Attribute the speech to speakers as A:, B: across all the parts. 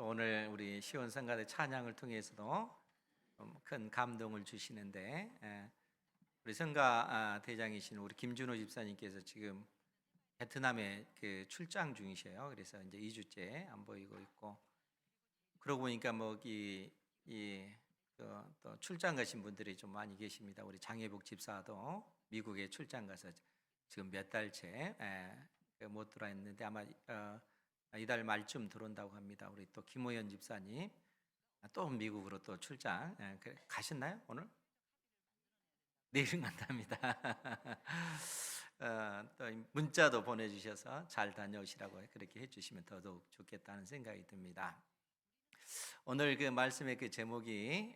A: 또 오늘 우리 시온성가대 찬양을 통해서도 큰 감동을 주시는데, 우리 성가 대장이신 우리 김준호 집사님께서 지금 베트남에 그 출장 중이셔요. 그래서 이제 2주째 안 보이고 있고, 그러고 보니까 또 출장 가신 분들이 좀 많이 계십니다. 우리 장혜복 집사도 미국에 출장 가서 지금 몇 달째 못 들어와 있는데 아마 이달 말쯤 들어온다고 합니다. 우리 또 김호연 집사님 또 미국으로 또 출장 가셨나요 오늘? 내일은 간답니다. 또 문자도 보내주셔서 잘 다녀오시라고 그렇게 해주시면 더더욱 좋겠다는 생각이 듭니다. 오늘 그 말씀의 그 제목이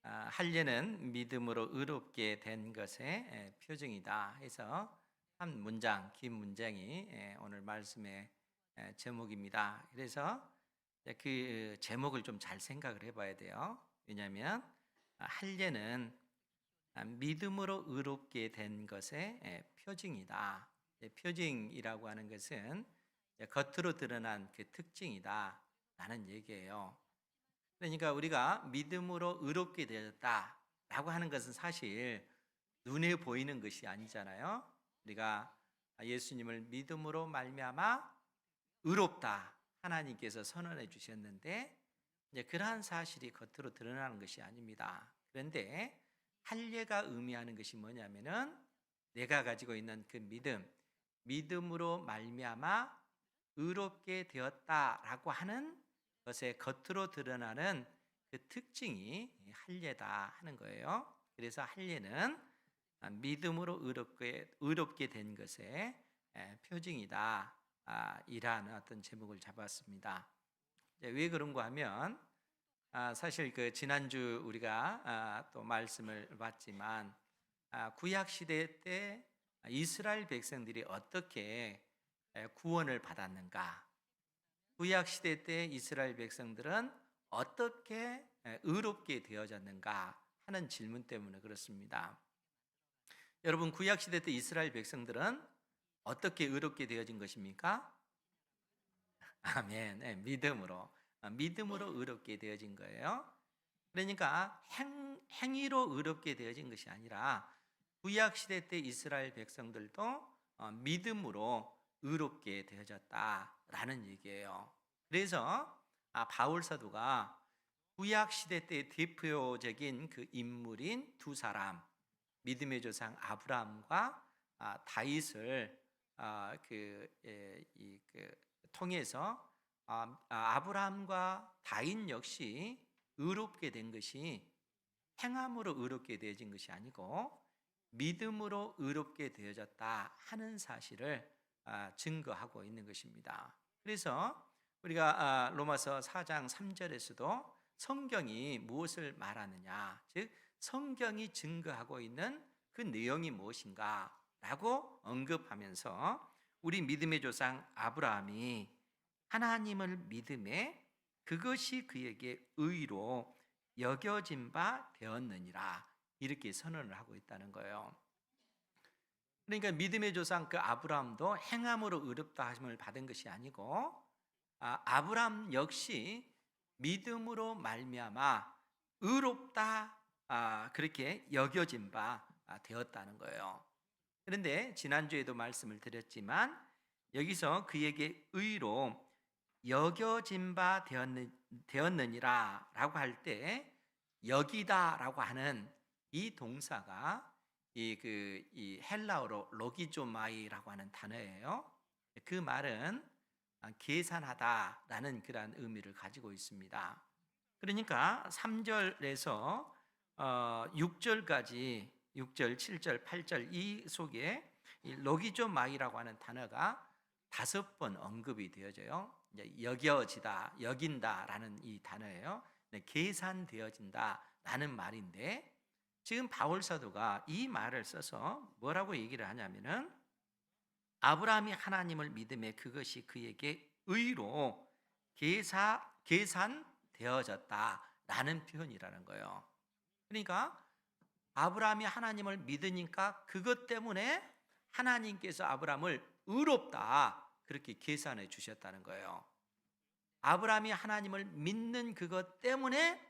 A: 할례는 믿음으로 의롭게 된 것의 표징이다 해서 한 문장, 긴 문장이 오늘 말씀의 제목입니다. 그래서 그 제목을 좀 잘 생각을 해봐야 돼요. 왜냐하면 할례는 믿음으로 의롭게 된 것의 표징이다. 표징이라고 하는 것은 겉으로 드러난 그 특징이다 라는 얘기예요. 그러니까 우리가 믿음으로 의롭게 되었다라고 하는 것은 사실 눈에 보이는 것이 아니잖아요. 우리가 예수님을 믿음으로 말미암아 의롭다 하나님께서 선언해 주셨는데 이제 그러한 사실이 겉으로 드러나는 것이 아닙니다. 그런데 할례가 의미하는 것이 뭐냐면은 내가 가지고 있는 그 믿음으로 말미암아 의롭게 되었다라고 하는 것의 겉으로 드러나는 그 특징이 할례다 하는 거예요. 그래서 할례는 믿음으로 의롭게 된 것의 표징이다. 이라는 어떤 제목을 잡았습니다. 왜 그런가 하면 사실 그 지난주 우리가 또 말씀을 봤지만 구약 시대 때 이스라엘 백성들이 어떻게 구원을 받았는가? 구약 시대 때 이스라엘 백성들은 어떻게 의롭게 되어졌는가 하는 질문 때문에 그렇습니다. 여러분, 구약 시대 때 이스라엘 백성들은 어떻게 의롭게 되어진 것입니까? 아멘. 믿음으로 의롭게 되어진 거예요. 그러니까 행위로 의롭게 되어진 것이 아니라 구약 시대 때 이스라엘 백성들도 믿음으로 의롭게 되어졌다라는 얘기예요. 그래서 바울 사도가 구약 시대 때 대표적인 그 인물인 두 사람, 믿음의 조상 아브라함과 다윗을 통해서 아브라함과 다윗 역시 의롭게 된 것이 행함으로 의롭게 되어진 것이 아니고 믿음으로 의롭게 되어졌다 하는 사실을 증거하고 있는 것입니다. 그래서 우리가 로마서 4장 3절에서도 성경이 무엇을 말하느냐, 즉 성경이 증거하고 있는 그 내용이 무엇인가 라고 언급하면서 우리 믿음의 조상 아브라함이 하나님을 믿음에 그것이 그에게 의로 여겨진 바 되었느니라 이렇게 선언을 하고 있다는 거예요. 그러니까 믿음의 조상 그 아브라함도 행함으로 의롭다 하심을 받은 것이 아니고 아브라함 역시 믿음으로 말미암아 의롭다 그렇게 여겨진 바 되었다는 거예요. 그런데 지난주에도 말씀을 드렸지만 여기서 그에게 의로 여겨진 바 되었느니라 라고 할 때 여기다 라고 하는 이 동사가 이 헬라어로 로기조마이라고 하는 단어예요. 그 말은 계산하다라는 그러한 의미를 가지고 있습니다. 그러니까 3절에서 6절까지 6절, 7절, 8절 이 속에 이 로기조마이라고 하는 단어가 5번 언급이 되어져요. 여겨지다, 여긴다라는 이 단어예요. 계산되어진다라는 말인데 지금 바울 사도가 이 말을 써서 뭐라고 얘기를 하냐면은 아브라함이 하나님을 믿음에 그것이 그에게 의로 계산되어졌다라는 표현이라는 거예요. 그러니까 아브라함이 하나님을 믿으니까 그것 때문에 하나님께서 아브라함을 의롭다 그렇게 계산해 주셨다는 거예요. 아브라함이 하나님을 믿는 그것 때문에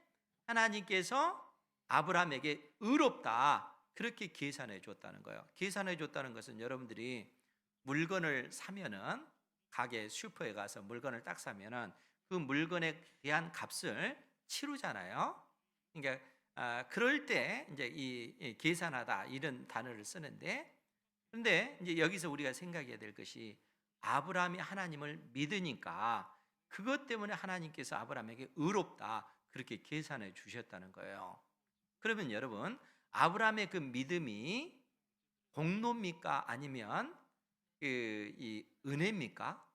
A: 하나님께서 아브라함에게 의롭다 그렇게 계산해 줬다는 거예요. 계산해 줬다는 것은 여러분들이 물건을 사면은 가게 슈퍼에 가서 물건을 딱 사면은 그 물건에 대한 값을 치르잖아요. 그러니까 그럴 때 이제 이 계산하다 이런 단어를 쓰는데, 그런데 이제 여기서 우리가 생각해야 될 것이 아브라함이 하나님을 믿으니까 그것 때문에 하나님께서 아브라함에게 의롭다 그렇게 계산해 주셨다는 거예요. 그러면 여러분, 아브라함의 그 믿음이 공로입니까? 아니면 이 은혜입니까?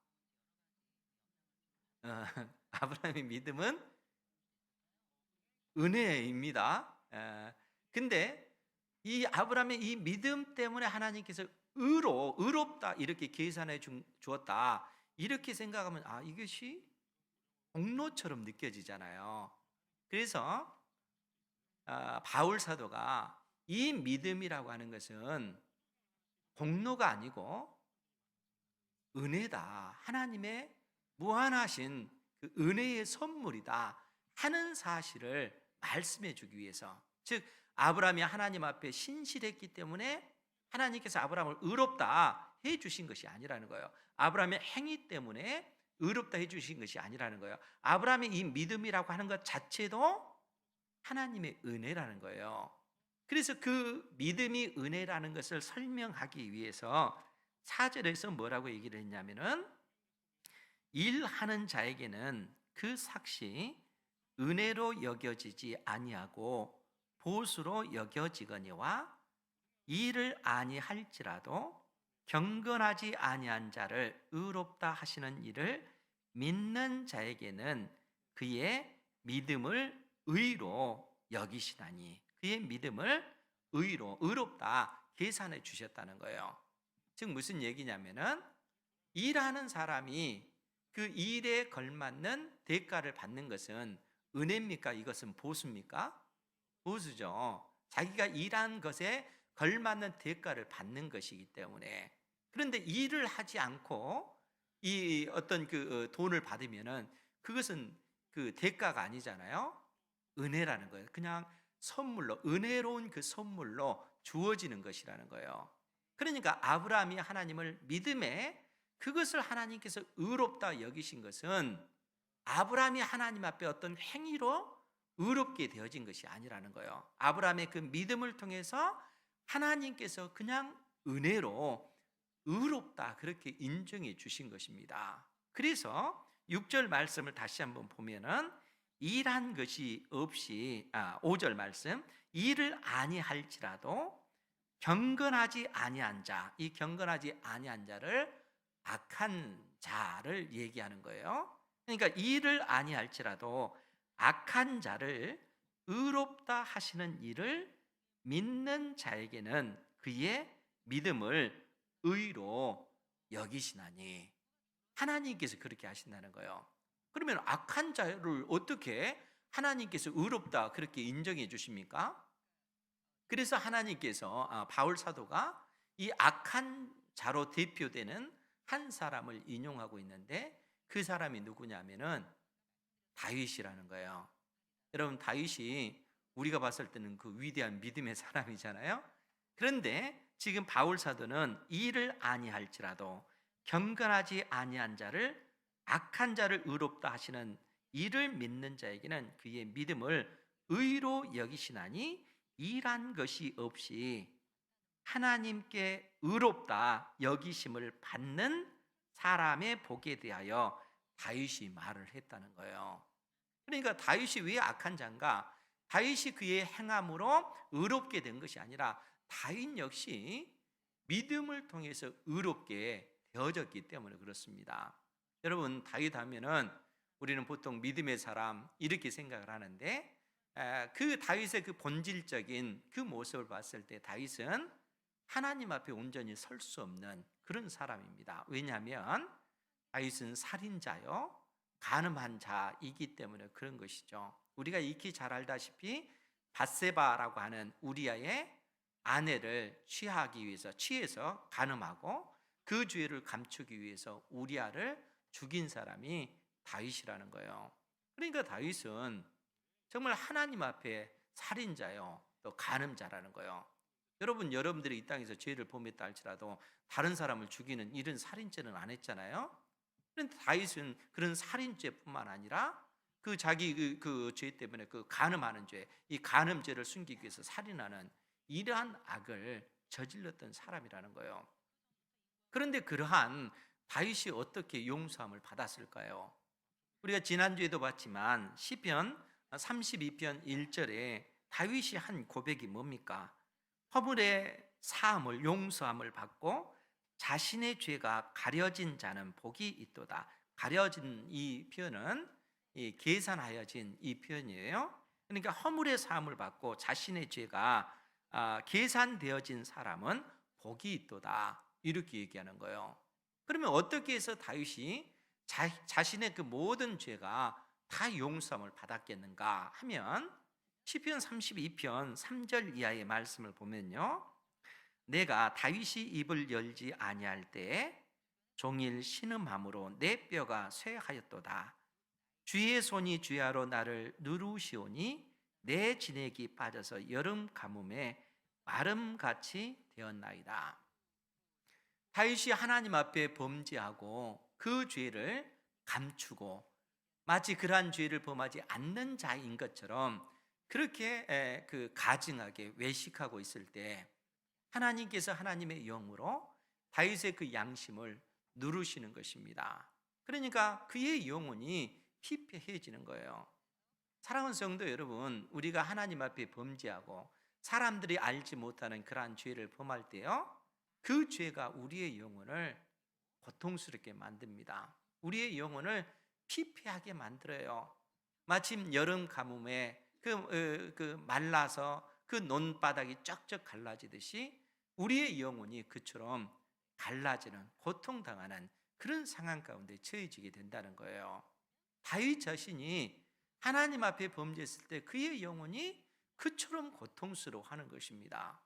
A: 어, 아브라함의 믿음은 은혜입니다. 근데 이 아브라함의 이 믿음 때문에 하나님께서 의롭다 이렇게 계산해 주었다 이렇게 생각하면 이것이 공로처럼 느껴지잖아요. 그래서 바울 사도가 이 믿음이라고 하는 것은 공로가 아니고 은혜다, 하나님의 무한하신 그 은혜의 선물이다 하는 사실을 말씀해 주기 위해서, 즉 아브라함이 하나님 앞에 신실했기 때문에 하나님께서 아브라함을 의롭다 해 주신 것이 아니라는 거예요. 아브라함의 행위 때문에 의롭다 해 주신 것이 아니라는 거예요. 아브라함의 이 믿음이라고 하는 것 자체도 하나님의 은혜라는 거예요. 그래서 그 믿음이 은혜라는 것을 설명하기 위해서 4절에서 뭐라고 얘기를 했냐면은, 일하는 자에게는 그 삭시 은혜로 여겨지지 아니하고 보수로 여겨지거니와 일을 아니할지라도 경건하지 아니한 자를 의롭다 하시는 일을 믿는 자에게는 그의 믿음을 의로 여기시나니, 그의 믿음을 의롭다 계산해 주셨다는 거예요. 즉 무슨 얘기냐면은, 일하는 사람이 그 일에 걸맞는 대가를 받는 것은 은혜입니까? 이것은 보수입니까? 보수죠. 자기가 일한 것에 걸맞는 대가를 받는 것이기 때문에. 그런데 일을 하지 않고 이 어떤 그 돈을 받으면은 그것은 그 대가가 아니잖아요. 은혜라는 거예요. 그냥 선물로, 은혜로운 그 선물로 주어지는 것이라는 거예요. 그러니까 아브라함이 하나님을 믿음에 그것을 하나님께서 의롭다 여기신 것은 아브라함이 하나님 앞에 어떤 행위로 의롭게 되어진 것이 아니라는 거예요. 아브라함의 그 믿음을 통해서 하나님께서 그냥 은혜로 의롭다 그렇게 인정해 주신 것입니다. 그래서 6절 말씀을 다시 한번 보면은, 일한 것이 없이 5절 말씀, 일을 아니할지라도 경건하지 아니한 자, 이 경건하지 아니한 자를 악한 자를 얘기하는 거예요. 그러니까 일을 아니할지라도 악한 자를 의롭다 하시는 일을 믿는 자에게는 그의 믿음을 의로 여기시나니, 하나님께서 그렇게 하신다는 거예요. 그러면 악한 자를 어떻게 하나님께서 의롭다 그렇게 인정해 주십니까? 그래서 하나님께서 바울 사도가 이 악한 자로 대표되는 한 사람을 인용하고 있는데, 그 사람이 누구냐면은 다윗이라는 거예요. 여러분, 다윗이 우리가 봤을 때는 그 위대한 믿음의 사람이잖아요. 그런데 지금 바울 사도는 일을 아니할지라도 경건하지 아니한 자를, 악한 자를 의롭다 하시는 이를 믿는 자에게는 그의 믿음을 의로 여기시나니, 일한 것이 없이 하나님께 의롭다 여기심을 받는 사람의 복에 대하여 다윗이 말을 했다는 거예요. 그러니까 다윗이 왜 악한 자인가? 다윗이 그의 행함으로 의롭게 된 것이 아니라 다윗 역시 믿음을 통해서 의롭게 되어졌기 때문에 그렇습니다. 여러분, 다윗 하면은 우리는 보통 믿음의 사람 이렇게 생각을 하는데, 그 다윗의 그 본질적인 그 모습을 봤을 때 다윗은 하나님 앞에 온전히 설 수 없는 그런 사람입니다. 왜냐하면 다윗은 살인자요, 간음한 자이기 때문에 그런 것이죠. 우리가 익히 잘 알다시피 밧세바라고 하는 우리아의 아내를 취해서 간음하고 그 죄를 감추기 위해서 우리아를 죽인 사람이 다윗이라는 거예요. 그러니까 다윗은 정말 하나님 앞에 살인자요, 또 간음자라는 거예요. 여러분들이 이 땅에서 죄를 범했다 할지라도 다른 사람을 죽이는 이런 살인죄는 안 했잖아요. 그런데 다윗은 그런 살인죄뿐만 아니라 그 자기 그 죄 때문에 그 간음하는 죄, 이 간음죄를 숨기기 위해서 살인하는 이러한 악을 저질렀던 사람이라는 거예요. 그런데 그러한 다윗이 어떻게 용서함을 받았을까요? 우리가 지난주에도 봤지만 시편 32편 1절에 다윗이 한 고백이 뭡니까? 허물의 사함을 용서함을 받고 자신의 죄가 가려진 자는 복이 있도다. 가려진 이 표현은 계산하여진 이 표현이에요. 그러니까 허물의 사함을 받고 자신의 죄가 계산되어진 사람은 복이 있도다, 이렇게 얘기하는 거예요. 그러면 어떻게 해서 다윗이 자신의 그 모든 죄가 다 용서함을 받았겠는가 하면 시편 32편 3절 이하의 말씀을 보면요, 내가 다윗이 입을 열지 아니할 때에 종일 신음함으로 내 뼈가 쇠하였도다. 주의 손이 주야로 나를 누르시오니 내 진액이 빠져서 여름 가뭄에 마름같이 되었나이다. 다윗이 하나님 앞에 범죄하고 그 죄를 감추고 마치 그러한 죄를 범하지 않는 자인 것처럼 그렇게 가증하게 외식하고 있을 때 하나님께서 하나님의 영으로 다윗의 그 양심을 누르시는 것입니다. 그러니까 그의 영혼이 피폐해지는 거예요. 사랑하는 성도 여러분, 우리가 하나님 앞에 범죄하고 사람들이 알지 못하는 그러한 죄를 범할 때요, 그 죄가 우리의 영혼을 고통스럽게 만듭니다. 우리의 영혼을 피폐하게 만들어요. 마침 여름 가뭄에 말라서 그 논바닥이 쩍쩍 갈라지듯이 우리의 영혼이 그처럼 갈라지는, 고통당하는 그런 상황 가운데 처해지게 된다는 거예요. 다윗 자신이 하나님 앞에 범죄했을 때 그의 영혼이 그처럼 고통스러워하는 것입니다.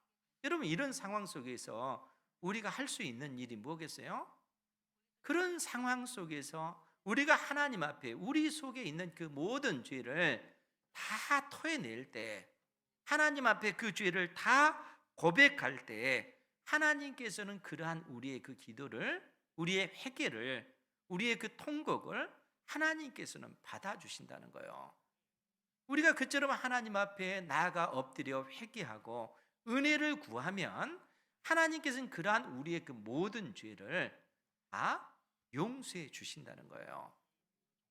A: 여러분, 이런 상황 속에서 우리가 할 수 있는 일이 뭐겠어요? 그런 상황 속에서 우리가 하나님 앞에 우리 속에 있는 그 모든 죄를 다 토해낼 때, 하나님 앞에 그 죄를 다 고백할 때 하나님께서는 그러한 우리의 그 기도를, 우리의 회개를, 우리의 그 통곡을 하나님께서는 받아주신다는 거예요. 우리가 그처럼 하나님 앞에 나아가 엎드려 회개하고 은혜를 구하면 하나님께서는 그러한 우리의 그 모든 죄를 다 용서해 주신다는 거예요.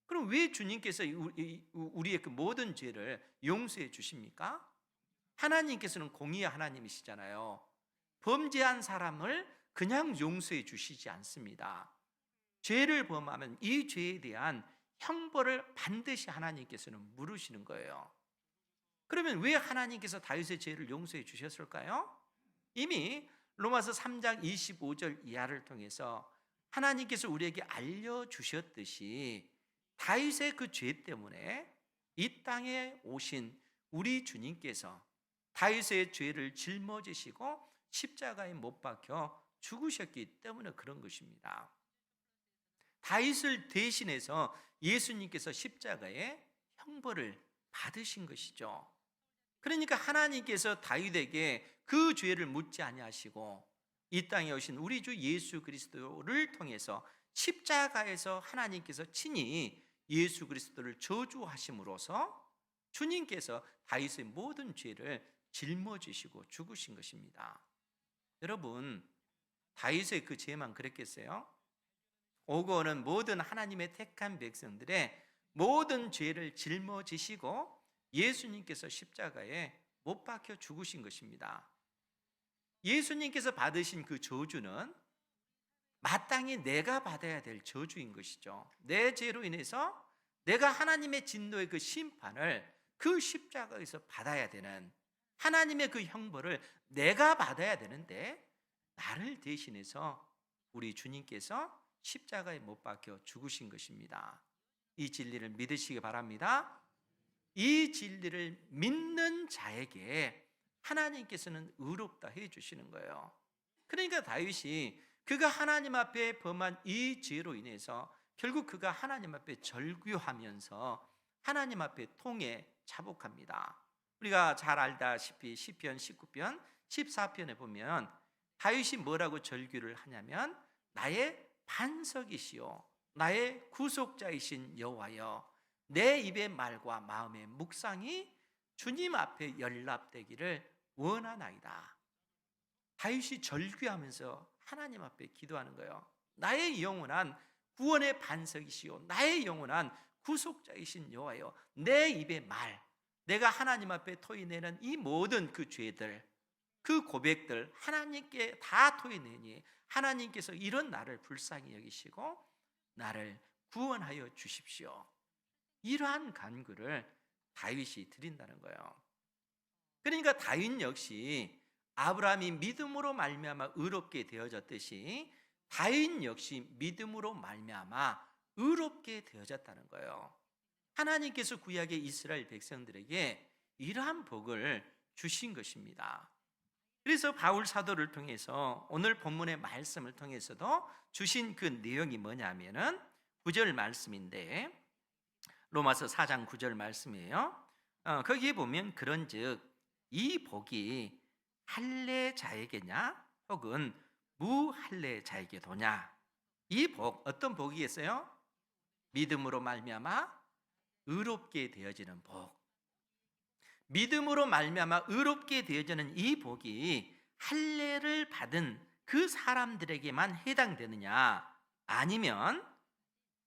A: 그럼 왜 주님께서 우리의 그 모든 죄를 용서해 주십니까? 하나님께서는 공의의 하나님이시잖아요. 범죄한 사람을 그냥 용서해 주시지 않습니다. 죄를 범하면 이 죄에 대한 형벌을 반드시 하나님께서는 물으시는 거예요. 그러면 왜 하나님께서 다윗의 죄를 용서해 주셨을까요? 이미 로마서 3장 25절 이하를 통해서 하나님께서 우리에게 알려주셨듯이 다윗의 그 죄 때문에 이 땅에 오신 우리 주님께서 다윗의 죄를 짊어지시고 십자가에 못 박혀 죽으셨기 때문에 그런 것입니다. 다윗을 대신해서 예수님께서 십자가에 형벌을 받으신 것이죠. 그러니까 하나님께서 다윗에게 그 죄를 묻지 아니하시고 이 땅에 오신 우리 주 예수 그리스도를 통해서 십자가에서 하나님께서 친히 예수 그리스도를 저주하심으로써 주님께서 다윗의 모든 죄를 짊어지시고 죽으신 것입니다. 여러분, 다윗의 그 죄만 그랬겠어요? 오고 오는 모든 하나님의 택한 백성들의 모든 죄를 짊어지시고 예수님께서 십자가에 못 박혀 죽으신 것입니다. 예수님께서 받으신 그 저주는 마땅히 내가 받아야 될 저주인 것이죠. 내 죄로 인해서 내가 하나님의 진노의 그 심판을 그 십자가에서 받아야 되는, 하나님의 그 형벌을 내가 받아야 되는데 나를 대신해서 우리 주님께서 십자가에 못 박혀 죽으신 것입니다. 이 진리를 믿으시기 바랍니다. 이 진리를 믿는 자에게 하나님께서는 의롭다 해 주시는 거예요. 그러니까 다윗이 그가 하나님 앞에 범한 이 죄로 인해서 결국 그가 하나님 앞에 절규하면서 하나님 앞에 통해 자복합니다. 우리가 잘 알다시피 시편 19편, 14편에 보면 다윗이 뭐라고 절규를 하냐면 나의 반석이시요 나의 구속자이신 여호와여 내 입의 말과 마음의 묵상이 주님 앞에 연락되기를 원하나이다. 다윗이 절규하면서 하나님 앞에 기도하는 거예요. 나의 영원한 구원의 반석이시요 나의 영원한 구속자이신 여호와여 내 입의 말, 내가 하나님 앞에 토해내는 이 모든 그 죄들, 그 고백들 하나님께 다 토해내니 하나님께서 이런 나를 불쌍히 여기시고 나를 구원하여 주십시오. 이러한 간구를 다윗이 드린다는 거예요. 그러니까 다윗 역시 아브라함이 믿음으로 말미암아 의롭게 되어졌듯이 다윗 역시 믿음으로 말미암아 의롭게 되어졌다는 거예요. 하나님께서 구약의 이스라엘 백성들에게 이러한 복을 주신 것입니다. 그래서 바울 사도를 통해서 오늘 본문의 말씀을 통해서도 주신 그 내용이 뭐냐면은 9절 말씀인데 로마서 4장 9절 말씀이에요. 거기에 보면 그런즉 이 복이 할례자에게냐 혹은 무할례자에게도냐. 이 복 어떤 복이겠어요? 믿음으로 말미암아 의롭게 되어지는 복. 믿음으로 말미암아 의롭게 되어지는 이 복이 할례를 받은 그 사람들에게만 해당되느냐 아니면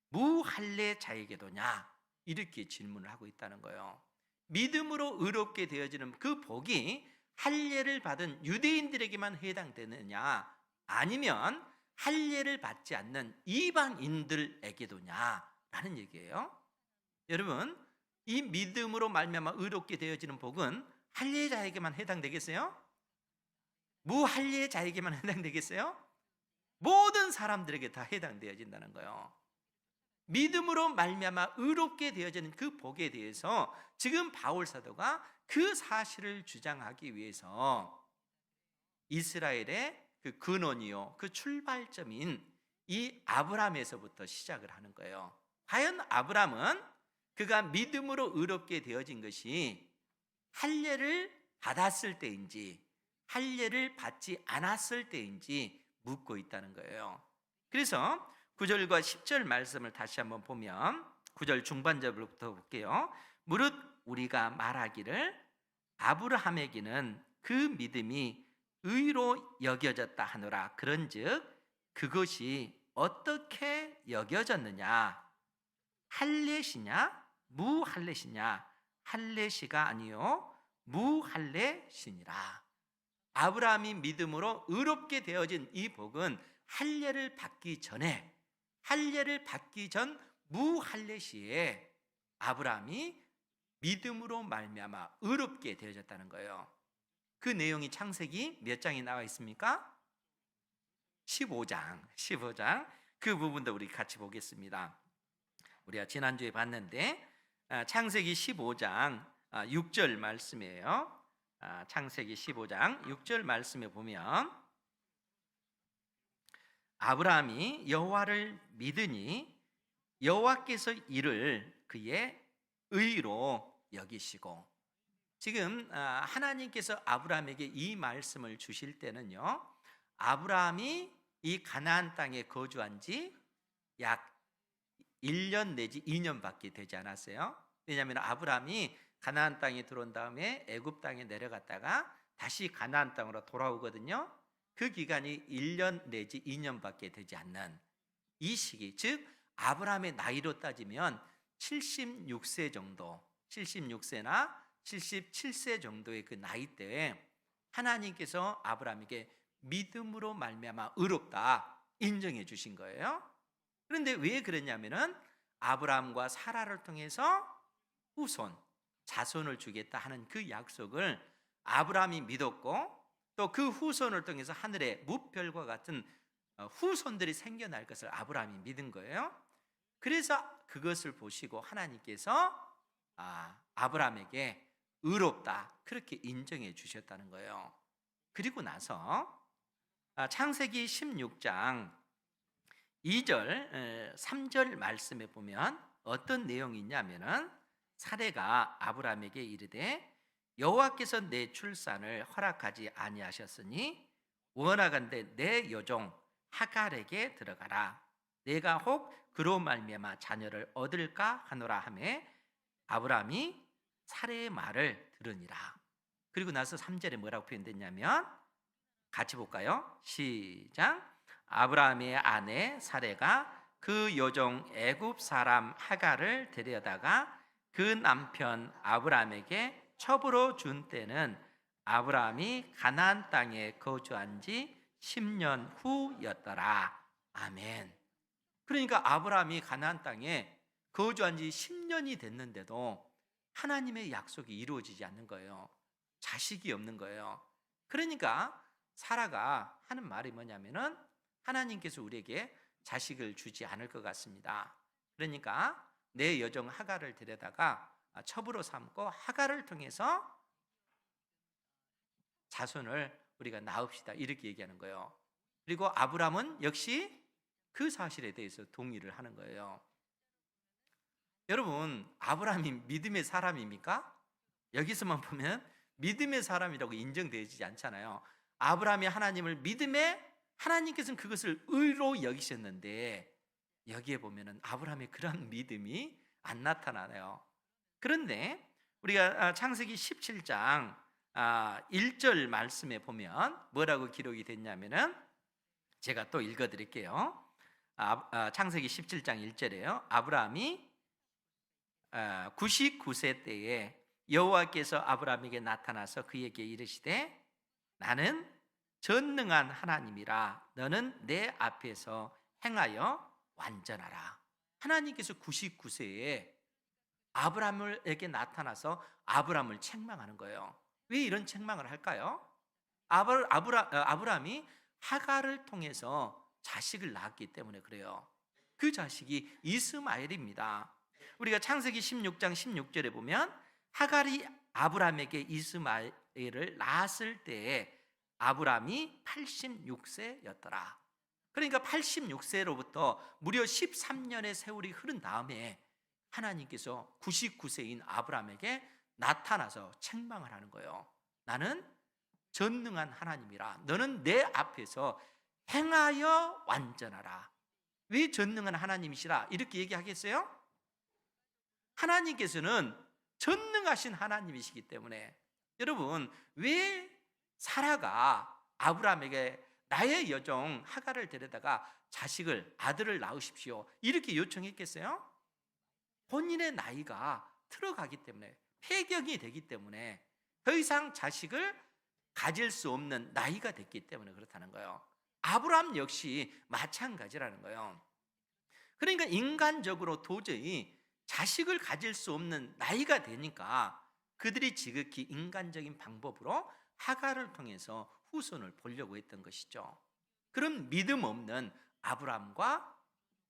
A: 무할례자에게도냐 이렇게 질문을 하고 있다는 거예요. 믿음으로 의롭게 되어지는 그 복이 할례를 받은 유대인들에게만 해당되느냐 아니면 할례를 받지 않는 이방인들에게도냐라는 얘기예요. 여러분, 이 믿음으로 말미암아 의롭게 되어지는 복은 할례자에게만 해당되겠어요? 무할례자에게만 해당되겠어요? 모든 사람들에게 다 해당되어진다는 거예요. 믿음으로 말미암아 의롭게 되어지는 그 복에 대해서 지금 바울 사도가 그 사실을 주장하기 위해서 이스라엘의 그 근원이요 그 출발점인 이 아브라함에서부터 시작을 하는 거예요. 과연 아브라함은 그가 믿음으로 의롭게 되어진 것이 할례를 받았을 때인지 할례를 받지 않았을 때인지 묻고 있다는 거예요. 그래서 9절과 10절 말씀을 다시 한번 보면 9절 중반절부터 볼게요. 무릇 우리가 말하기를 아브라함에게는 그 믿음이 의로 여겨졌다 하노라. 그런즉 그것이 어떻게 여겨졌느냐? 할례시냐 무할례시냐? 할례시가 아니요 무할례시니라. 아브라함이 믿음으로 의롭게 되어진 이 복은 할례를 받기 전에 할례를 받기 전 무할례 시에 아브라함이 믿음으로 말미암아 의롭게 되어졌다는 거예요. 그 내용이 창세기 몇 장에 나와 있습니까? 15장 그 부분도 우리 같이 보겠습니다. 우리가 지난주에 봤는데 창세기 15장 6절 말씀이에요. 창세기 15장 6절 말씀에 보면 아브라함이 여호와를 믿으니 여호와께서 이를 그의 의로 여기시고, 지금 하나님께서 아브라함에게 이 말씀을 주실 때는요 아브라함이 이 가나안 땅에 거주한 지 약 1년 내지 2년밖에 되지 않았어요. 왜냐하면 아브라함이 가나안 땅에 들어온 다음에 애굽 땅에 내려갔다가 다시 가나안 땅으로 돌아오거든요. 그 기간이 1년 내지 2년밖에 되지 않는 이 시기, 즉 아브라함의 나이로 따지면 76세 정도, 76세나 77세 정도의 그 나이 때에 하나님께서 아브라함에게 믿음으로 말미암아 의롭다 인정해 주신 거예요. 그런데 왜 그랬냐면은 아브라함과 사라를 통해서 후손, 자손을 주겠다 하는 그 약속을 아브라함이 믿었고, 또 그 후손을 통해서 하늘의 무별과 같은 후손들이 생겨날 것을 아브라함이 믿은 거예요. 그래서 그것을 보시고 하나님께서 아브라함에게 의롭다 그렇게 인정해 주셨다는 거예요. 그리고 나서 창세기 16장 2절, 3절 말씀에 보면 어떤 내용이 있냐면은 사레가 아브라함에게 이르되 여호와께서 내 출산을 허락하지 아니하셨으니 원하건대 내 여종 하갈에게 들어가라. 내가 혹 그로 말미암아 자녀를 얻을까 하노라 하매 아브라함이 사레의 말을 들으니라. 그리고 나서 3절에 뭐라고 표현됐냐면 같이 볼까요? 시작. 아브라함의 아내 사레가 그 여종 애굽 사람 하갈을 데려다가 그 남편 아브라함에게 첩으로 준 때는 아브라함이 가나안 땅에 거주한 지 10년 후였더라. 아멘. 그러니까 아브라함이 가나안 땅에 거주한 지 10년이 됐는데도 하나님의 약속이 이루어지지 않는 거예요. 자식이 없는 거예요. 그러니까 사라가 하는 말이 뭐냐면은 하나님께서 우리에게 자식을 주지 않을 것 같습니다. 그러니까 내 여종 하갈을 데려다가 첩으로 삼고 하갈을 통해서 자손을 우리가 낳읍시다, 이렇게 얘기하는 거예요. 그리고 아브라함은 역시 그 사실에 대해서 동의를 하는 거예요. 여러분, 아브라함이 믿음의 사람입니까? 여기서만 보면 믿음의 사람이라고 인정되지 않잖아요. 아브라함이 하나님을 믿음에 하나님께서는 그것을 의로 여기셨는데 여기에 보면은 아브라함의 그런 믿음이 안 나타나요. 그런데 우리가 창세기 17장 1절 말씀에 보면 뭐라고 기록이 됐냐면은 제가 또 읽어드릴게요. 창세기 17장 1절에요. 아브라함이 99세 때에 여호와께서 아브라함에게 나타나서 그에게 이르시되 나는 전능한 하나님이라 너는 내 앞에서 행하여 완전하라. 하나님께서 99세에 아브라함에게 나타나서 아브라함을 책망하는 거예요. 왜 이런 책망을 할까요? 아브라함이 하갈을 통해서 자식을 낳았기 때문에 그래요. 그 자식이 이스마엘입니다. 우리가 창세기 16장 16절에 보면 하갈이 아브라함에게 이스마엘을 낳았을 때에 아브라함이 86세였더라. 그러니까 86세로부터 무려 13년의 세월이 흐른 다음에 하나님께서 99세인 아브라함에게 나타나서 책망을 하는 거예요. 나는 전능한 하나님이라 너는 내 앞에서 행하여 완전하라. 왜 전능한 하나님이시라 이렇게 얘기하겠어요? 하나님께서는 전능하신 하나님이시기 때문에. 여러분, 왜 사라가 아브라함에게 나의 여종 하갈을 데려다가 아들을 낳으십시오 이렇게 요청했겠어요? 본인의 나이가 들어가기 때문에, 폐경이 되기 때문에 더 이상 자식을 가질 수 없는 나이가 됐기 때문에 그렇다는 거예요. 아브라함 역시 마찬가지라는 거예요. 그러니까 인간적으로 도저히 자식을 가질 수 없는 나이가 되니까 그들이 지극히 인간적인 방법으로 하갈을 통해서 후손을 보려고 했던 것이죠. 그런 믿음 없는 아브라함과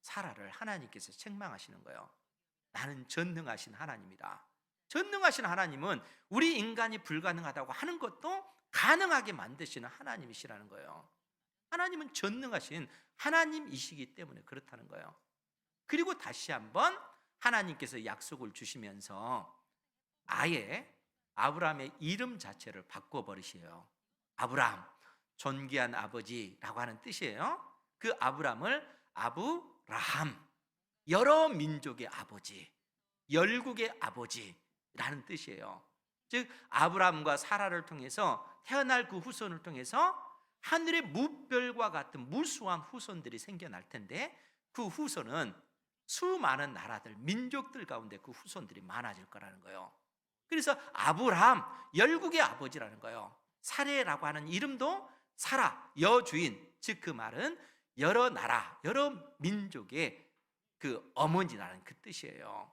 A: 사라를 하나님께서 책망하시는 거예요. 나는 전능하신 하나님이다. 전능하신 하나님은 우리 인간이 불가능하다고 하는 것도 가능하게 만드시는 하나님이시라는 거예요. 하나님은 전능하신 하나님이시기 때문에 그렇다는 거예요. 그리고 다시 한번 하나님께서 약속을 주시면서 아예 아브라함의 이름 자체를 바꿔버리세요. 아브라함, 존귀한 아버지라고 하는 뜻이에요. 그 아브라함을 아브라함, 여러 민족의 아버지, 열국의 아버지라는 뜻이에요. 즉 아브라함과 사라를 통해서 태어날 그 후손을 통해서 하늘의 무별과 같은 무수한 후손들이 생겨날 텐데 그 후손은 수많은 나라들, 민족들 가운데 그 후손들이 많아질 거라는 거예요. 그래서 아브라함, 열국의 아버지라는 거예요. 사레라고 하는 이름도 사라, 여주인, 즉 그 말은 여러 나라, 여러 민족의 그 어머니라는 그 뜻이에요.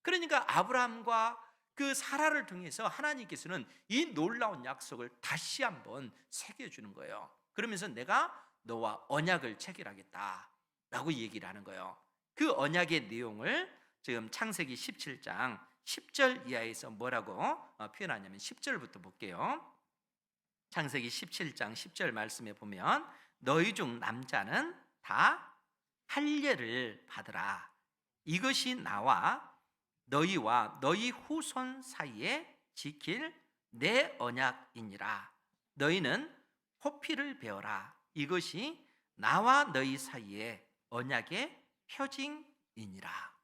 A: 그러니까 아브라함과 그 사라를 통해서 하나님께서는 이 놀라운 약속을 다시 한번 새겨주는 거예요. 그러면서 내가 너와 언약을 체결하겠다라고 얘기를 하는 거예요. 그 언약의 내용을 지금 창세기 17장 10절 이하에서 뭐라고 표현하냐면 10절부터 볼게요. 창세기 17장 10절 말씀에 보면 너희 중 남자는 다 할례를 받으라. 이것이 나와 너희와 너희 후손 사이에 지킬 내 언약이니라. 너희는 포피를 베어라. 이것이 나와 너희 사이에 언약의 표징이니라.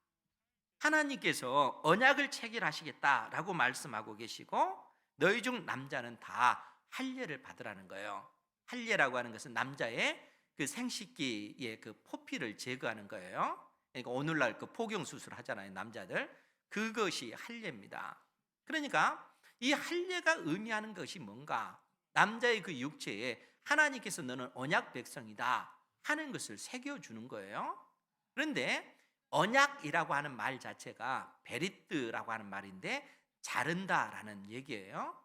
A: 하나님께서 언약을 체결하시겠다라고 말씀하고 계시고, 너희 중 남자는 다 할례를 받으라는 거예요. 할례라고 하는 것은 남자의 그 생식기의 그 포피를 제거하는 거예요. 그러니까 오늘날 그 포경 수술 하잖아요, 남자들. 그것이 할례입니다. 그러니까 이 할례가 의미하는 것이 뭔가, 남자의 그 육체에 하나님께서 너는 언약 백성이다 하는 것을 새겨주는 거예요. 그런데 언약이라고 하는 말 자체가 베리트라고 하는 말인데 자른다라는 얘기예요.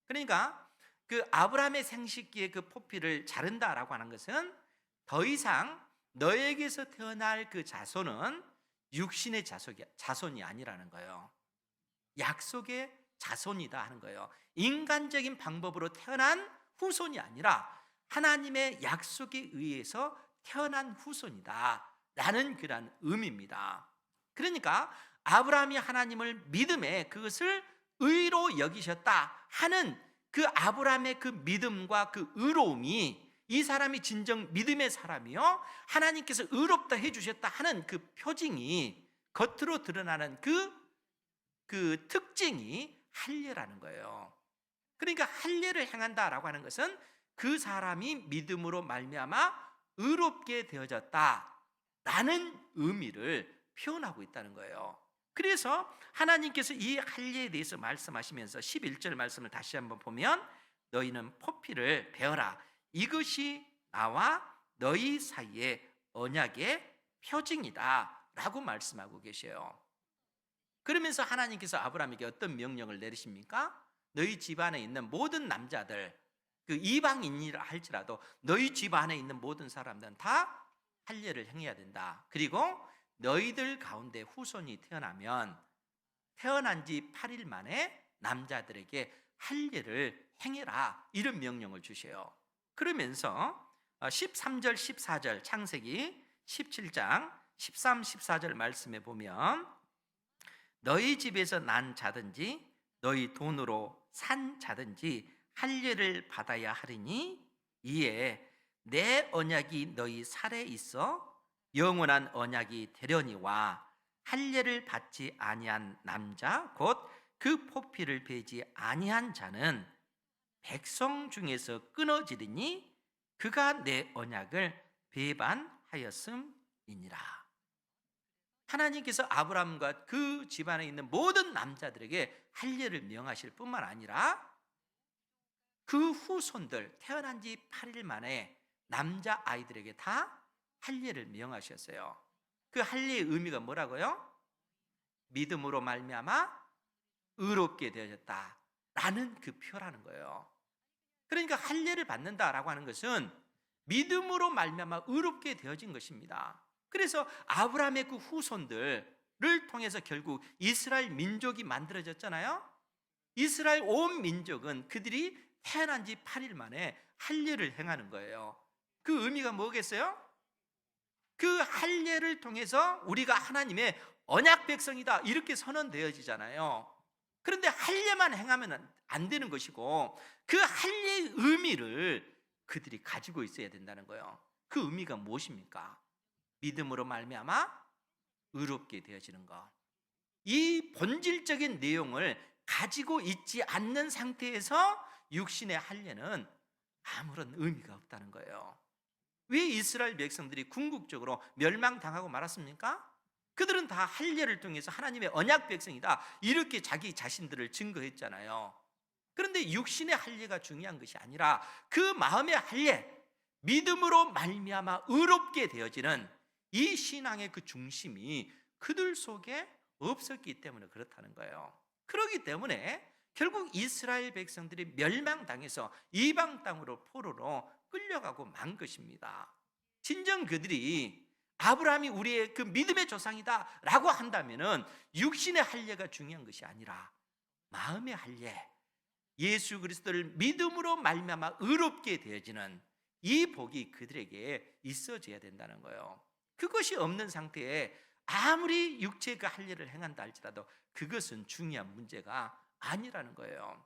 A: 그러니까 그 아브라함의 생식기의 그 포피를 자른다라고 하는 것은 더 이상 너에게서 태어날 그 자손은 육신의 자손이 아니라는 거예요. 약속의 자손이다 하는 거예요. 인간적인 방법으로 태어난 후손이 아니라 하나님의 약속에 의해서 태어난 후손이다 라는 그런 의미입니다. 그러니까 아브라함이 하나님을 믿음에 그것을 의로 여기셨다 하는 그 아브라함의 그 믿음과 그 의로움이, 이 사람이 진정 믿음의 사람이요, 하나님께서 의롭다 해주셨다 하는 그 표징이 겉으로 드러나는 그 특징이 할례라는 거예요. 그러니까 할례를 행한다라고 하는 것은 그 사람이 믿음으로 말미암아 의롭게 되어졌다라는 의미를 표현하고 있다는 거예요. 그래서 하나님께서 이 할례에 대해서 말씀하시면서 11절 말씀을 다시 한번 보면, 너희는 포피를 베어라. 이것이 나와 너희 사이의 언약의 표징이다 라고 말씀하고 계셔요. 그러면서 하나님께서 아브라함에게 어떤 명령을 내리십니까? 너희 집안에 있는 모든 남자들, 그 이방인이라 할지라도 너희 집안에 있는 모든 사람들은 다 할례를 행해야 된다. 그리고 너희들 가운데 후손이 태어나면 태어난 지 8일 만에 남자들에게 할례를 행해라, 이런 명령을 주셔요. 그러면서 13절 14절 창세기 17장 13, 14절 말씀에 보면, 너희 집에서 난 자든지 너희 돈으로 산 자든지 할례를 받아야 하리니, 이에 내 언약이 너희 살에 있어 영원한 언약이 되려니와, 할례를 받지 아니한 남자 곧 그 포피를 베지 아니한 자는 백성 중에서 끊어지리니 그가 내 언약을 배반하였음이니라. 하나님께서 아브라함과 그 집안에 있는 모든 남자들에게 할례를 명하실 뿐만 아니라 그 후손들, 태어난 지 8일 만에 남자 아이들에게 다 할례를 명하셨어요. 그 할례의 의미가 뭐라고요? 믿음으로 말미암아 의롭게 되어졌다라는 그 표라는 거예요. 그러니까 할례를 받는다라고 하는 것은 믿음으로 말미암아 의롭게 되어진 것입니다. 그래서 아브라함의 그 후손들을 통해서 결국 이스라엘 민족이 만들어졌잖아요. 이스라엘 온 민족은 그들이 태어난 지 8일 만에 할례를 행하는 거예요. 그 의미가 뭐겠어요? 그 할례를 통해서 우리가 하나님의 언약 백성이다 이렇게 선언되어지잖아요. 그런데 할례만 행하면 안 되는 것이고, 그 할례의 의미를 그들이 가지고 있어야 된다는 거예요. 그 의미가 무엇입니까? 믿음으로 말미암아 의롭게 되어지는 것. 이 본질적인 내용을 가지고 있지 않는 상태에서 육신의 할례는 아무런 의미가 없다는 거예요. 왜 이스라엘 백성들이 궁극적으로 멸망당하고 말았습니까? 그들은 다 할례를 통해서 하나님의 언약 백성이다 이렇게 자기 자신들을 증거했잖아요. 그런데 육신의 할례가 중요한 것이 아니라 그 마음의 할례, 믿음으로 말미암아 의롭게 되어지는 이 신앙의 그 중심이 그들 속에 없었기 때문에 그렇다는 거예요. 그렇기 때문에 결국 이스라엘 백성들이 멸망당해서 이방 땅으로 포로로 끌려가고 만 것입니다. 진정 그들이 아브라함이 우리의 그 믿음의 조상이다 라고 한다면은 육신의 할례가 중요한 것이 아니라 마음의 할례, 예수 그리스도를 믿음으로 말미암아 의롭게 되어지는 이 복이 그들에게 있어져야 된다는 거예요. 그것이 없는 상태에 아무리 육체의 그 할례를 행한다 할지라도 그것은 중요한 문제가 아니라는 거예요.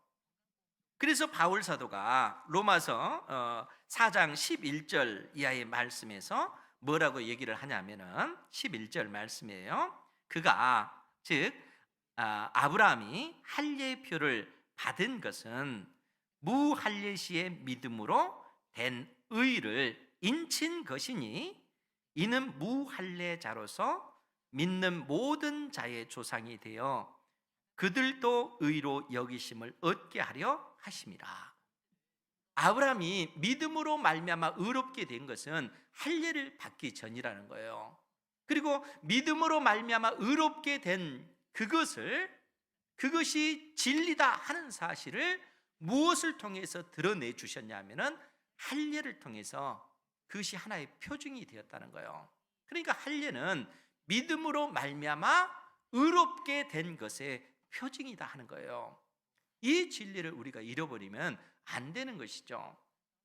A: 그래서 바울 사도가 로마서 4장 11절 이하의 말씀에서 뭐라고 얘기를 하냐면은 11절 말씀이에요. 그가 즉 아브라함이 할례표를 받은 것은 무할례시의 믿음으로 된 의를 인친 것이니 이는 무할례자로서 믿는 모든 자의 조상이 되어 그들도 의로 여기심을 얻게 하려 하심이라. 아브라함이 믿음으로 말미암아 의롭게 된 것은 할례를 받기 전이라는 거예요. 그리고 믿음으로 말미암아 의롭게 된 그것이 진리다 하는 사실을 무엇을 통해서 드러내 주셨냐면은 할례를 통해서 그것이 하나의 표징이 되었다는 거예요. 그러니까 할례는 믿음으로 말미암아 의롭게 된 것의 표징이다 하는 거예요. 이 진리를 우리가 잃어버리면 안 되는 것이죠.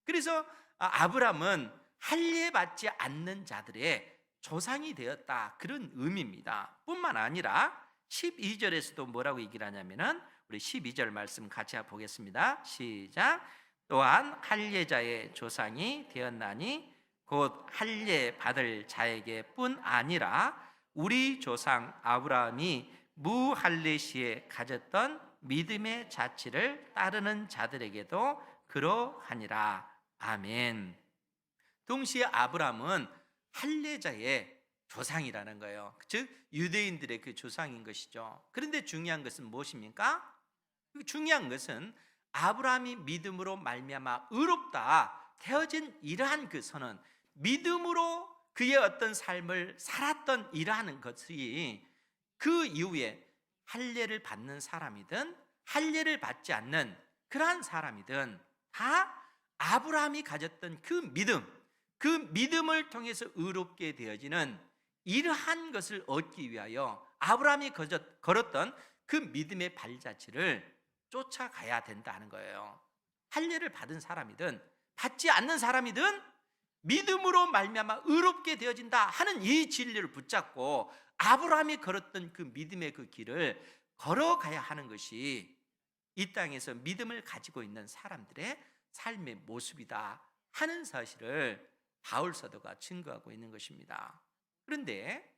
A: 그래서 아브라함은 할례 받지 않는 자들의 조상이 되었다, 그런 의미입니다. 뿐만 아니라 12절에서도 뭐라고 얘기를 하냐면은 우리 12절 말씀 같이 보겠습니다. 시작. 또한 할례자의 조상이 되었나니 곧 할례 받을 자에게 뿐 아니라 우리 조상 아브라함이 무할례시에 가졌던 믿음의 자취를 따르는 자들에게도 그러하니라. 아멘. 동시에 아브라함은 할례자의 조상이라는 거예요. 즉 유대인들의 그 조상인 것이죠. 그런데 중요한 것은 무엇입니까? 중요한 것은 아브라함이 믿음으로 말미암아 의롭다 되어진 이러한 그 선언, 믿음으로 그의 어떤 삶을 살았던 이러한 것이 그 이후에 할례를 받는 사람이든 할례를 받지 않는 그러한 사람이든 다 아브라함이 가졌던 그 믿음을 통해서 의롭게 되어지는 이러한 것을 얻기 위하여 아브라함이 걸었던 그 믿음의 발자취를 쫓아가야 된다는 거예요. 할례를 받은 사람이든 받지 않는 사람이든 믿음으로 말미암아 의롭게 되어진다 하는 이 진리를 붙잡고 아브라함이 걸었던 그 믿음의 그 길을 걸어가야 하는 것이 이 땅에서 믿음을 가지고 있는 사람들의 삶의 모습이다 하는 사실을 바울 사도가 증거하고 있는 것입니다. 그런데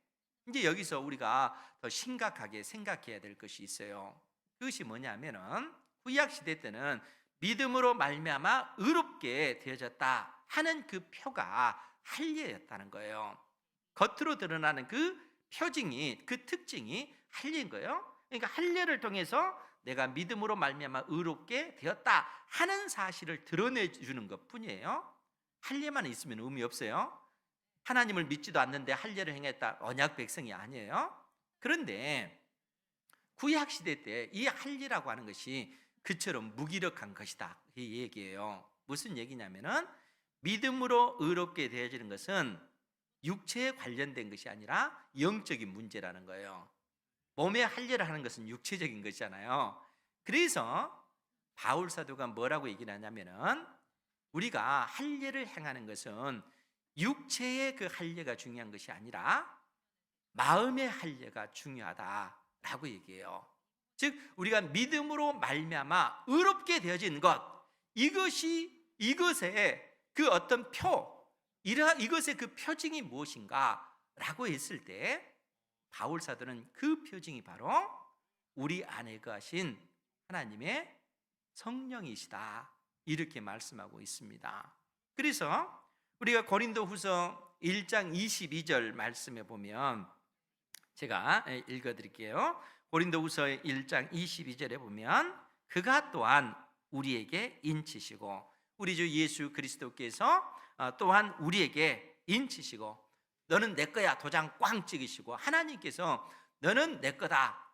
A: 이제 여기서 우리가 더 심각하게 생각해야 될 것이 있어요. 그것이 뭐냐면은 구약 시대 때는 믿음으로 말미암아 의롭게 되어졌다 하는 그 표가 할례였다는 거예요. 겉으로 드러나는 그 표징이, 그 특징이 할례인 거예요. 그러니까 할례를 통해서 내가 믿음으로 말미암아 의롭게 되었다 하는 사실을 드러내 주는 것뿐이에요. 할례만 있으면 의미 없어요. 하나님을 믿지도 않는데 할례를 행했다, 언약 백성이 아니에요. 그런데 구약 시대 때 이 할례라고 하는 것이 그처럼 무기력한 것이다, 이 얘기예요. 무슨 얘기냐면은 믿음으로 의롭게 되어지는 것은 육체에 관련된 것이 아니라 영적인 문제라는 거예요. 몸에 할례를 하는 것은 육체적인 것이잖아요. 그래서 바울 사도가 뭐라고 얘기를 하냐면은 우리가 할례를 행하는 것은 육체의 그 할례가 중요한 것이 아니라 마음의 할례가 중요하다라고 얘기해요. 즉 우리가 믿음으로 말미암아 의롭게 되어진 것, 이것의 그 어떤 이것의 그 표징이 무엇인가라고 했을 때 바울 사도는 그 표징이 바로 우리 안에 거하신 하나님의 성령이시다, 이렇게 말씀하고 있습니다. 그래서 우리가 고린도후서 1장 22절 말씀에 보면 제가 읽어드릴게요. 고린도후서 1장 22절에 보면 그가 또한 우리에게 인치시고 우리 주 예수 그리스도께서 또한 우리에게 인치시고 너는 내 거야 도장 꽝 찍으시고 하나님께서 너는 내 거다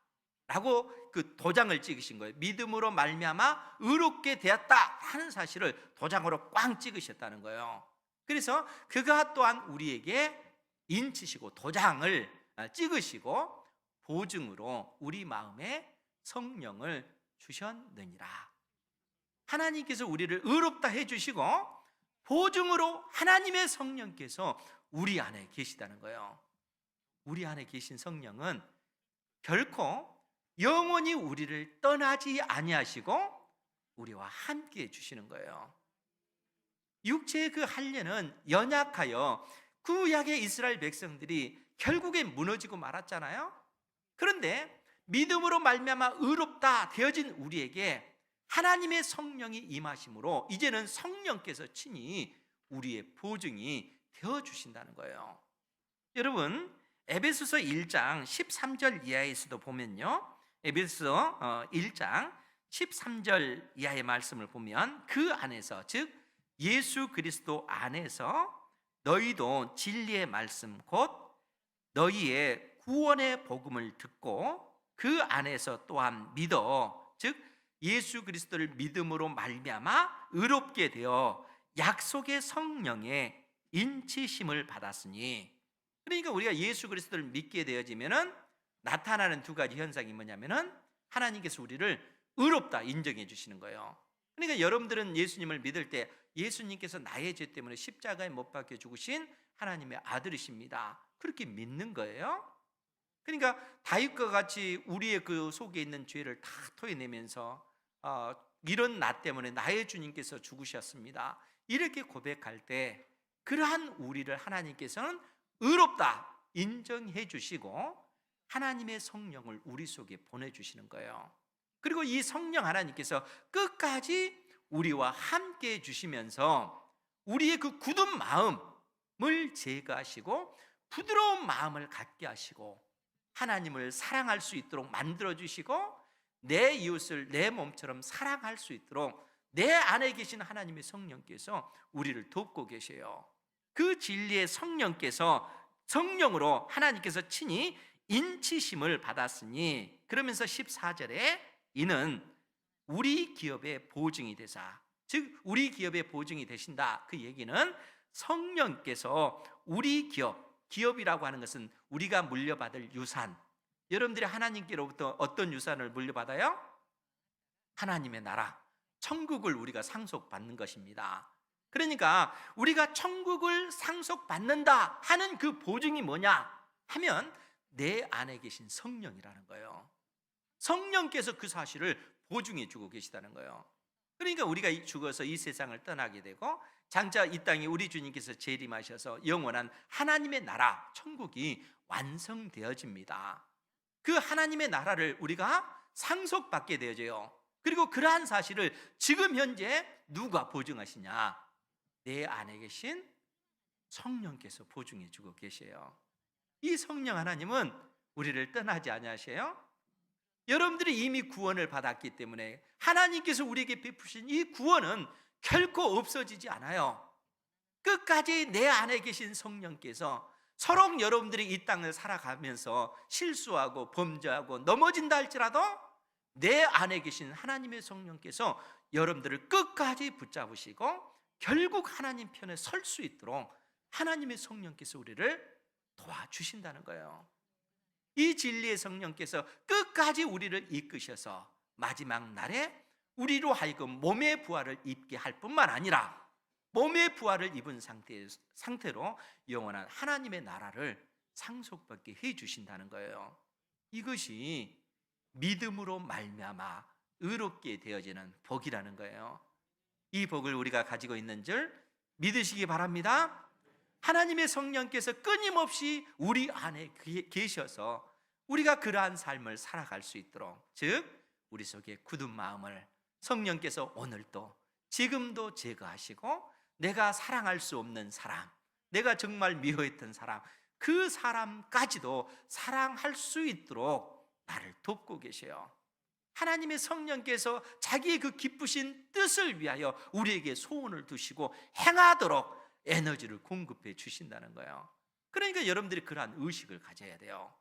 A: 라고 그 도장을 찍으신 거예요. 믿음으로 말미암아 의롭게 되었다 하는 사실을 도장으로 꽝 찍으셨다는 거예요. 그래서 그가 또한 우리에게 인치시고 도장을 찍으시고 보증으로 우리 마음에 성령을 주셨느니라. 하나님께서 우리를 의롭다 해주시고 보증으로 하나님의 성령께서 우리 안에 계시다는 거예요. 우리 안에 계신 성령은 결코 영원히 우리를 떠나지 아니하시고 우리와 함께 해 주시는 거예요. 육체의 그 한계는 연약하여 구약의 이스라엘 백성들이 결국에 무너지고 말았잖아요. 그런데 믿음으로 말미암아 의롭다 되어진 우리에게 하나님의 성령이 임하심으로 이제는 성령께서 친히 우리의 보증이 되어 주신다는 거예요. 여러분, 에베소서 1장 13절 이하에서도 보면요, 에베소서 1장 13절 이하의 말씀을 보면 그 안에서, 즉 예수 그리스도 안에서 너희도 진리의 말씀 곧 너희의 구원의 복음을 듣고 그 안에서 또한 믿어, 즉 예수 그리스도를 믿음으로 말미암아 의롭게 되어 약속의 성령의 인치심을 받았으니. 그러니까 우리가 예수 그리스도를 믿게 되어지면은 나타나는 두 가지 현상이 뭐냐면은 하나님께서 우리를 의롭다 인정해 주시는 거예요. 그러니까 여러분들은 예수님을 믿을 때 예수님께서 나의 죄 때문에 십자가에 못 박혀 죽으신 하나님의 아들이십니다, 그렇게 믿는 거예요. 그러니까 다윗과 같이 우리의 그 속에 있는 죄를 다 토해내면서 이런 나 때문에 나의 주님께서 죽으셨습니다, 이렇게 고백할 때 그러한 우리를 하나님께서는 의롭다 인정해 주시고 하나님의 성령을 우리 속에 보내주시는 거예요. 그리고 이 성령 하나님께서 끝까지 우리와 함께 해 주시면서 우리의 그 굳은 마음을 제거하시고 부드러운 마음을 갖게 하시고 하나님을 사랑할 수 있도록 만들어 주시고 내 이웃을 내 몸처럼 사랑할 수 있도록 내 안에 계신 하나님의 성령께서 우리를 돕고 계세요. 그 진리의 성령께서 성령으로 하나님께서 친히 인치심을 받았으니, 그러면서 14절에 이는 우리 기업의 보증이 되사, 즉 우리 기업의 보증이 되신다, 그 얘기는 성령께서 우리 기업이라고 하는 것은 우리가 물려받을 유산, 여러분들이 하나님께로부터 어떤 유산을 물려받아요? 하나님의 나라, 천국을 우리가 상속받는 것입니다. 그러니까 우리가 천국을 상속받는다 하는 그 보증이 뭐냐 하면 내 안에 계신 성령이라는 거예요. 성령께서 그 사실을 보증해 주고 계시다는 거예요. 그러니까 우리가 죽어서 이 세상을 떠나게 되고 장차 이 땅에 우리 주님께서 재림하셔서 영원한 하나님의 나라 천국이 완성되어집니다. 그 하나님의 나라를 우리가 상속받게 되어져요. 그리고 그러한 사실을 지금 현재 누가 보증하시냐? 내 안에 계신 성령께서 보증해 주고 계세요. 이 성령 하나님은 우리를 떠나지 아니하세요. 여러분들이 이미 구원을 받았기 때문에 하나님께서 우리에게 베푸신 이 구원은 결코 없어지지 않아요. 끝까지 내 안에 계신 성령께서 서로 여러분들이 이 땅을 살아가면서 실수하고 범죄하고 넘어진다 할지라도 내 안에 계신 하나님의 성령께서 여러분들을 끝까지 붙잡으시고 결국 하나님 편에 설 수 있도록 하나님의 성령께서 우리를 도와주신다는 거예요. 이 진리의 성령께서 끝까지 우리를 이끄셔서 마지막 날에 우리로 하여금 몸의 부활을 입게 할 뿐만 아니라 몸의 부활을 입은 상태로 영원한 하나님의 나라를 상속받게 해 주신다는 거예요. 이것이 믿음으로 말미암아 의롭게 되어지는 복이라는 거예요. 이 복을 우리가 가지고 있는 줄 믿으시기 바랍니다. 하나님의 성령께서 끊임없이 우리 안에 계셔서 우리가 그러한 삶을 살아갈 수 있도록, 즉 우리 속에 굳은 마음을 성령께서 오늘도 지금도 제거하시고 내가 사랑할 수 없는 사람, 내가 정말 미워했던 사람, 그 사람까지도 사랑할 수 있도록 나를 돕고 계셔요. 하나님의 성령께서 자기의 그 기쁘신 뜻을 위하여 우리에게 소원을 두시고 행하도록 에너지를 공급해 주신다는 거예요. 그러니까 여러분들이 그러한 의식을 가져야 돼요.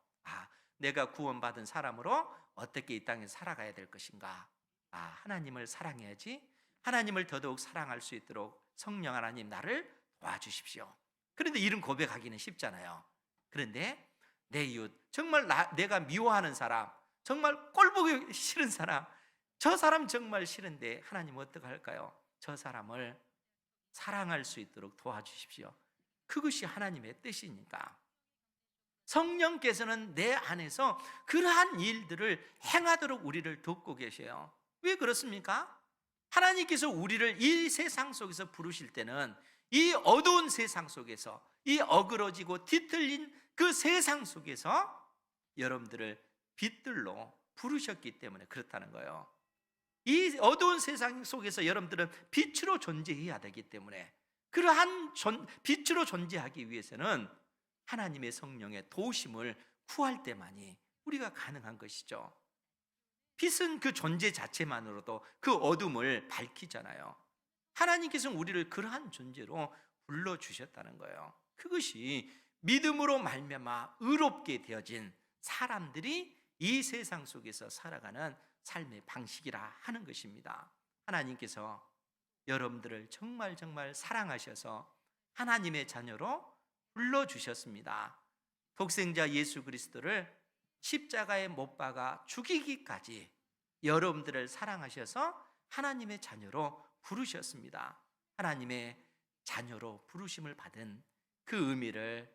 A: 내가 구원받은 사람으로 어떻게 이 땅에 살아가야 될 것인가? 하나님을 사랑해야지. 하나님을 더더욱 사랑할 수 있도록 성령 하나님 나를 도와주십시오. 그런데 이런 고백하기는 쉽잖아요. 그런데 내 이웃, 정말 내가 미워하는 사람, 정말 꼴보기 싫은 사람, 저 사람 정말 싫은데 하나님 어떻게 할까요? 저 사람을 사랑할 수 있도록 도와주십시오. 그것이 하나님의 뜻이니까 성령께서는 내 안에서 그러한 일들을 행하도록 우리를 돕고 계셔요. 왜 그렇습니까? 하나님께서 우리를 이 세상 속에서 부르실 때는 이 어두운 세상 속에서, 이 어그러지고 뒤틀린 그 세상 속에서 여러분들을 빛들로 부르셨기 때문에 그렇다는 거예요. 이 어두운 세상 속에서 여러분들은 빛으로 존재해야 되기 때문에, 그러한 빛으로 존재하기 위해서는 하나님의 성령의 도우심을 구할 때만이 우리가 가능한 것이죠. 빛은 그 존재 자체만으로도 그 어둠을 밝히잖아요. 하나님께서는 우리를 그러한 존재로 불러주셨다는 거예요. 그것이 믿음으로 말미암아 의롭게 되어진 사람들이 이 세상 속에서 살아가는 삶의 방식이라 하는 것입니다. 하나님께서 여러분들을 정말 사랑하셔서 하나님의 자녀로 불러주셨습니다. 독생자 예수 그리스도를 십자가에 못 박아 죽이기까지 여러분들을 사랑하셔서 하나님의 자녀로 부르셨습니다. 하나님의 자녀로 부르심을 받은 그 의미를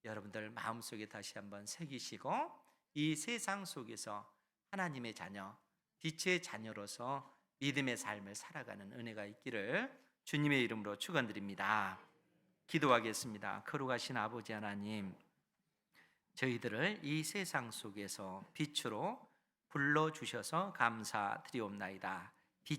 A: 여러분들 마음속에 다시 한번 새기시고, 이 세상 속에서 하나님의 자녀, 빛의 자녀로서 믿음의 삶을 살아가는 은혜가 있기를 주님의 이름으로 축원드립니다. 기도하겠습니다. 거룩하신 아버지 하나님, 저희들을 이 세상 속에서 빛으로 불러주셔서 감사드리옵나이다.